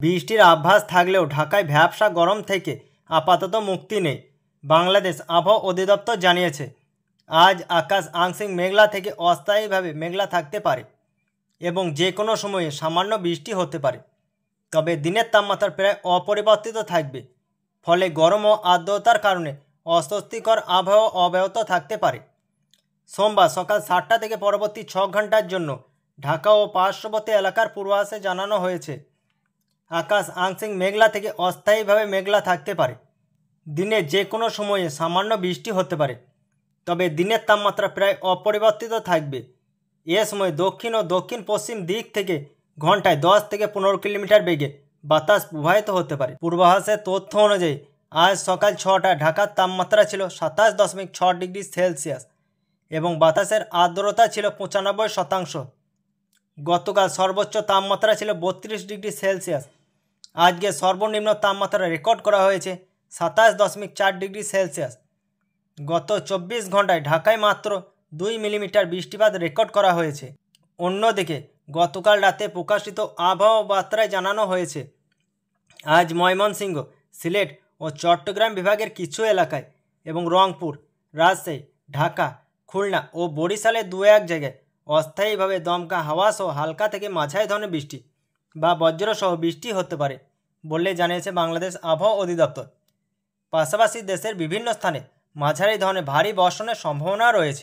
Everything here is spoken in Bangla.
বৃষ্টির আভাস থাকলেও ঢাকায় ভ্যাপসা গরম থেকে আপাতত মুক্তি নেই। বাংলাদেশ আবহাওয়া অধিদপ্তর জানিয়েছে, আজ আকাশ আংশিক মেঘলা থেকে অস্থায়ীভাবে মেঘলা থাকতে পারে এবং যে কোনো সময়ে সামান্য বৃষ্টি হতে পারে। তবে দিনের তাপমাত্রা প্রায় অপরিবর্তিত থাকবে, ফলে গরম ও আর্দ্রতার কারণে অস্বস্তিকর আবহাওয়া অব্যাহত থাকতে পারে। সোমবার সকাল 7টা থেকে পরবর্তী 6 ঘন্টার জন্য ঢাকা ও পার্শ্ববর্তী এলাকার পূর্বাভাসে জানানো হয়েছে, আকাশ আংশিক মেঘলা থেকে অস্থায়ীভাবে মেঘলা থাকতে পারে। দিনে যে কোনো সময়ে সামান্য বৃষ্টি হতে পারে, তবে দিনের তাপমাত্রা প্রায় অপরিবর্তিত থাকবে। এ সময় দক্ষিণ ও দক্ষিণ পশ্চিম দিক থেকে ঘন্টায় 10 থেকে 15 কিলোমিটার বেগে বাতাস প্রবাহিত হতে পারে। পূর্বাভাসের তথ্য অনুযায়ী আজ সকাল 6টায় ঢাকার তাপমাত্রা ছিল 27.6 ডিগ্রি সেলসিয়াস এবং বাতাসের আর্দ্রতা ছিল 95%। গতকাল সর্বোচ্চ তাপমাত্রা ছিল 32 ডিগ্রি সেলসিয়াস। আজকে সর্বনিম্ন তাপমাত্রা রেকর্ড করা হয়েছে 27.4 ডিগ্রি সেলসিয়াস। গত 24 ঘন্টায় ঢাকায় মাত্র 2 মিলিমিটার বৃষ্টিপাত রেকর্ড করা হয়েছে। অন্যদিকে গতকাল রাতে প্রকাশিত আবহাওয়া বার্তায় জানানো হয়েছে, আজ ময়মনসিংহ, সিলেট ও চট্টগ্রাম বিভাগের কিছু এলাকায় এবং রংপুর, রাজশাহী, ঢাকা, খুলনা ও বরিশালের 2-1 জায়গায় অস্থায়ীভাবে দমকা হাওয়া সহ হালকা থেকে মাঝারি ধরনের বৃষ্টি বা বজ্রসহ বৃষ্টি হতে পারে বলে জানিয়েছে বাংলাদেশ আবহাওয়া অধিদপ্তর। পাশাপাশি দেশের বিভিন্ন স্থানে মাঝারি ধরনের ভারী বর্ষণের সম্ভাবনা রয়েছে।